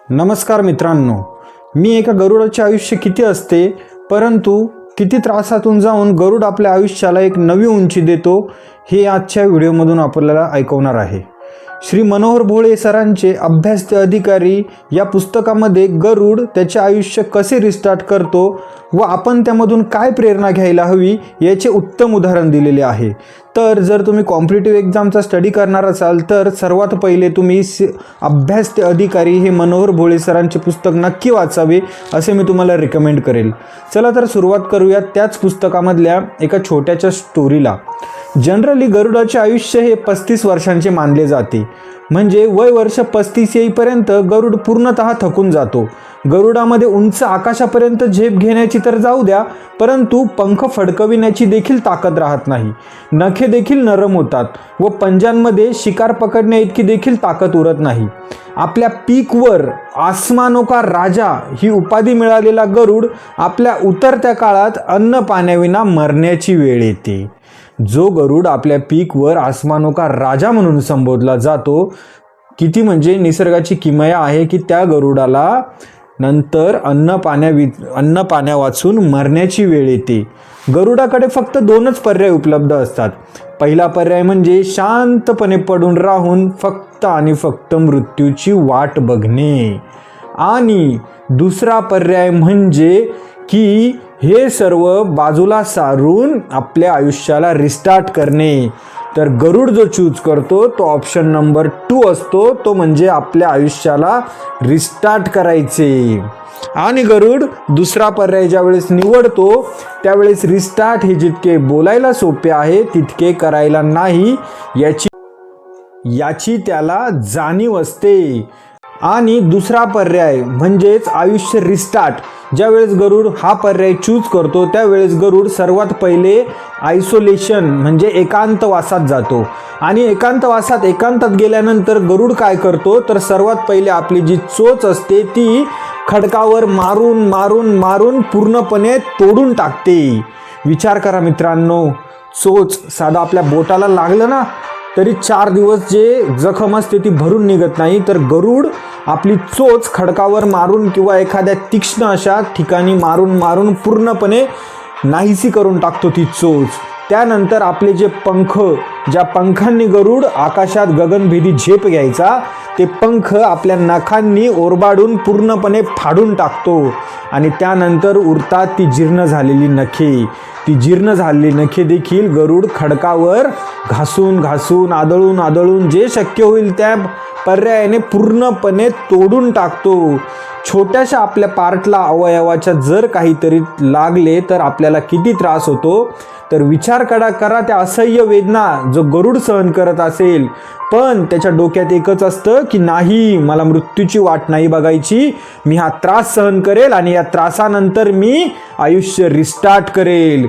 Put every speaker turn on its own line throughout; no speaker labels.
नमस्कार मित्रांनो, मी एका गरुडाचे आयुष्य किती असते परंतु किती त्रासातून जाऊन गरुड आपल्या आयुष्याला एक नवी उंची देतो हे आजच्या व्हिडिओमधून आपल्याला ऐकवणार आहे। श्री मनोहर भोळे सरांचे अभ्यास ते अधिकारी या पुस्तकामध्ये गरुड त्याचे आयुष्य कसे रिस्टार्ट करतो व आपण त्यामधून काय प्रेरणा घ्यायला हवी याचे उत्तम उदाहरण दिलेले आहे। तर जर तुम्ही कॉम्पिटिटिव्ह एक्झामचा स्टडी करणार असाल तर सर्वात पहिले तुम्ही अभ्यास ते अधिकारी हे मनोहर भोळे सरांचे पुस्तक नक्की वाचावे असे मी तुम्हाला रिकमेंड करेल। चला तर सुरुवात करूया त्याच पुस्तकामधल्या एका छोट्याच्या स्टोरीला। जनरली गरुडाचे आयुष्य हे 35 वर्षांचे मानले जाते, म्हणजे वय वर्ष 35 येईपर्यंत गरुड पूर्णतः थकून जातो। गरुडामध्ये उंच आकाशापर्यंत झेप घेण्याची तर जाऊ द्या, परंतु पंख फडकविण्याची देखील ताकद राहत नाही। नखे देखील नरम होतात व पंजांमध्ये शिकार पकडण्या इतकी देखील ताकद उरत नाही। आपल्या पीकवर आसमानों का राजा ही उपाधी मिळालेला गरुड आपल्या उतरत्या काळात अन्न पाण्याविना मरण्याची वेळ येते। जो गरुड आपल्या पीकवर आसमानों का राजा म्हणून संबोधला जातो, किती म्हणजे निसर्गाची किमया आहे की त्या गरुडाला नंतर अन्न पाण्या वाचून मरण्याची वेळ येते। गरुडाकडे फक्त 2च पर्याय उपलब्ध असतात। पहिला पर्याय म्हणजे शांतपणे पडून राहून फक्त आणि फक्त मृत्यूची वाट बघणे, आणि दुसरा पर्याय म्हणजे की हे सर्व बाजूला सारून आपल्या आयुष्याला रिस्टार्ट करणे। तर गरुड जो चूज करतो तो ऑप्शन नंबर 2 असतो, तो म्हणजे आपल्या आयुष्याला रिस्टार्ट करायचे। आणि गरुड दुसरा पर्याय ज्यावेळेस निवडतो त्यावेळेस रिस्टार्ट हे जितके बोलायला सोपे आहे तितके करायला नाही याची त्याला जाणीव असते। आणि दुसरा पर्याय म्हणजेच आयुष्य रिस्टार्ट, ज्यावेळेस गरुड हा पर्याय चूज करतो त्यावेळेस गरुड सर्वात पहिले आयसोलेशन म्हणजे एकांतवासात जातो। आणि एकांतात गेल्यानंतर गरुड काय करतो तर सर्वात पहिले आपली जी चोच असते ती खडकावर मारून मारून मारून पूर्णपणे तोडून टाकते। विचार करा मित्रांनो, चोच साधा आपल्या बोटाला लागलं ना तरी 4 दिवस जे जखम असते ती भरून निघत नाही, तर गरुड आपली चोच खडकावर मारून किंवा एखाद्या तीक्ष्ण अशा ठिकाणी मारून मारून पूर्णपणे नाहीसी करून टाकतो ती चोच। त्यानंतर आपले जे पंख, ज्या पंखांनी गरुड आकाशात गगनभेदी झेप घ्यायचा, ते पंख आपल्या नखांनी ओरबाडून पूर्णपणे फाडून टाकतो। आणि त्यानंतर उरतात ती जीर्ण झालेली नखे। ती जीर्ण झालेली नखे देखील गरुड खडकावर घासून घासून आदळून आदळून जे शक्य होईल त्या पर्यायाने पूर्णपणे तोडून टाकतो। छोट्याशा आपल्या पार्टला अवयवाच्या जर काहीतरी लागले तर आपल्याला किती त्रास होतो, तर विचार करा त्या असह्य वेदना जो गरुड सहन करत असेल, पण त्याच्या डोक्यात एकच असतं की नाही, मला मृत्यूची वाट नाही बघायची, मी हा त्रास सहन करेल आणि या त्रासानंतर मी आयुष्य रिस्टार्ट करेल।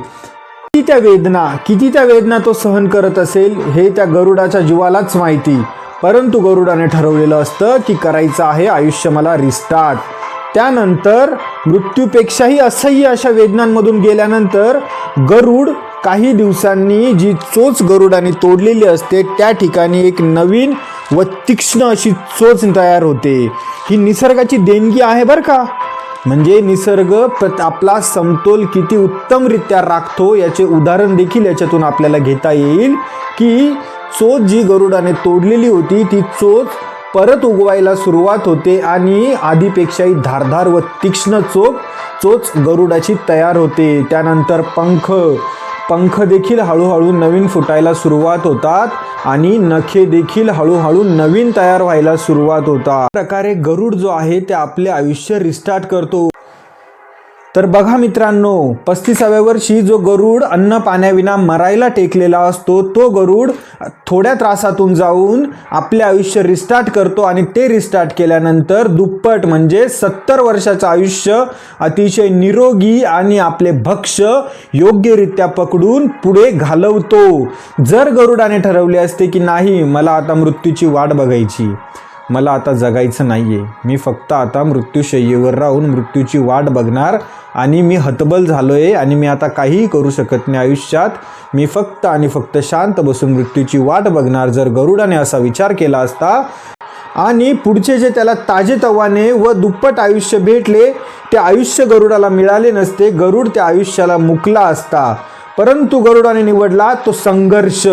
किती त्या वेदना तो सहन करत असेल हे त्या गरुडाच्या जीवालाच माहिती, परंतु गरुडाने ठरवलेलं असतं की करायचं आहे आयुष्य मला रिस्टार्ट। त्यानंतर मृत्यूपेक्षाही असह्य अशा वेदनांमधून गेल्यानंतर गरुड काही दिवसांनी जी चोच गरुडाने तोडलेली असते त्या ठिकाणी एक नवीन व तीक्ष्ण अशी चोच तयार होते। ही निसर्गाची देणगी आहे बरं का। म्हणजे निसर्ग आपला समतोल किती उत्तमरित्या राखतो याचे उदाहरण देखील याच्यातून आपल्याला घेता येईल की चोच जी गरुडाने तोडलेली होती ती चोच परत उगवायला सुरुवात होते आणि आधीपेक्षाही धारदार व तीक्ष्ण चोच गरुडाची तयार होते। त्यानंतर पंख देखील हळूहळू नवीन फुटायला सुरुवात होतात आणि नखे देखील हळूहळू नवीन तयार व्हायला सुरुवात होतात। प्रकारे गरुड जो आहे ते आपले आयुष्य रिस्टार्ट करतो। तर बघा मित्रांनो, 35व्या वर्षी जो गरुड अन्न पाण्याविना मरायला टेकलेला असतो तो गरुड थोड्या त्रासातून जाऊन आपले आयुष्य रिस्टार्ट करतो आणि ते रिस्टार्ट केल्यानंतर दुप्पट म्हणजे 70 वर्षाचं आयुष्य अतिशय निरोगी आणि आपले भक्ष्य योग्यरित्या पकडून पुढे घालवतो। जर गरुडाने ठरवले असते की नाही, मला आता मृत्यूची वाट बघायची, मला आता जगायचं नाहीये, मी फक्त आता मृत्यूशय्येवर राहून मृत्यूची वाट बघणार आणि मी हतबल झालोय आणि मी आता काहीही करू शकत नाही आयुष्यात, मी फक्त आणि फक्त शांत बसून मृत्यूची वाट बघणार, जर गरुडाने असा विचार केला असता आणि पुढचे जे त्याला ताजेतवाने व दुप्पट आयुष्य भेटले ते आयुष्य गरुडाला मिळाले नसते. गरुड त्या आयुष्याला मुकला असता. परंतु गरुडाने निवडला तो संघर्ष,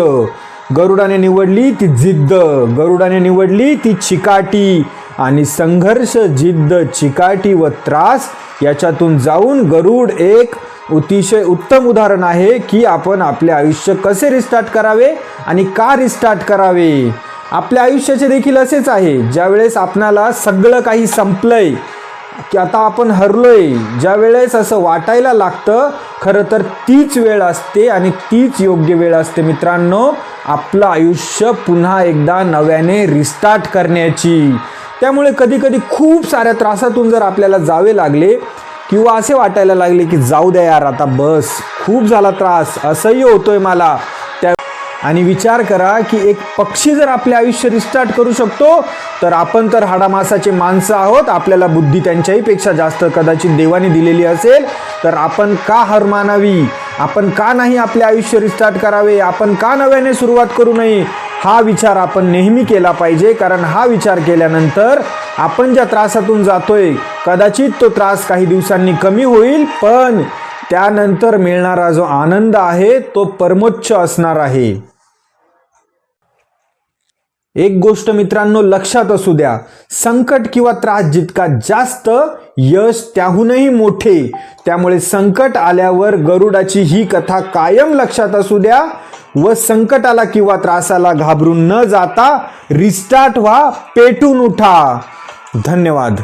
गरुडाने निवडली ती जिद्द, गरुडाने निवडली ती चिकाटी. आणि संघर्ष, जिद्द, चिकाटी व त्रास याच्यातून जाऊन गरुड एक अतिशय उत्तम उदाहरण आहे की आपण आपले आयुष्य कसे रिस्टार्ट करावे आणि का रिस्टार्ट करावे. आपल्या आयुष्याचे देखील असेच आहे. ज्यावेळेस आपणाला सगळं काही संपलंय की आता आपण हरलोय, ज्या वेळेस असं वाटायला लागतं, खरं तर तीच वेळ असते आणि तीच योग्य वेळ असते मित्रांनो आपलं आयुष्य पुन्हा एकदा नव्याने रिस्टार्ट करण्याची. त्यामुळे कधी कधी खूप साऱ्या त्रासातून जर आपल्याला जावे लागले किंवा असे वाटायला लागले की जाऊ द्या यार आता बस, खूप झाला त्रास, असह्य होतोय मला, आणि विचार करा की एक पक्षी जर आपले आयुष्य रिस्टार्ट करू शकतो तर आपण तर हाडामासाचे माणसं आहोत. आपल्याला बुद्धी त्यांच्याही पेक्षा जास्त कदाचित देवाने दिलेली असेल, तर आपण का हार मानावी, आपण का नाही आपले आयुष्य रिस्टार्ट करावे, आपण का नव्याने सुरुवात करू नये, हा विचार आपण नेहमी केला पाहिजे. कारण हा विचार केल्यानंतर आपण ज्या त्रासातून जातोय कदाचित तो त्रास काही दिवसांनी कमी होईल, पण त्यानंतर मिळणारा जो आनंद आहे तो परमोच्च असणार आहे. एक गोष्ट मित्रांनो लक्षात असू द्या, संकट किंवा त्रास जितका जास्त यश त्याहूनही मोठे. त्यामुळे संकट आल्यावर गरुडाची ही कथा कायम लक्षात असू द्या व संकटाला किंवा त्रासाला घाबरून न जाता रिस्टार्ट व्हा, पेटून उठा. धन्यवाद.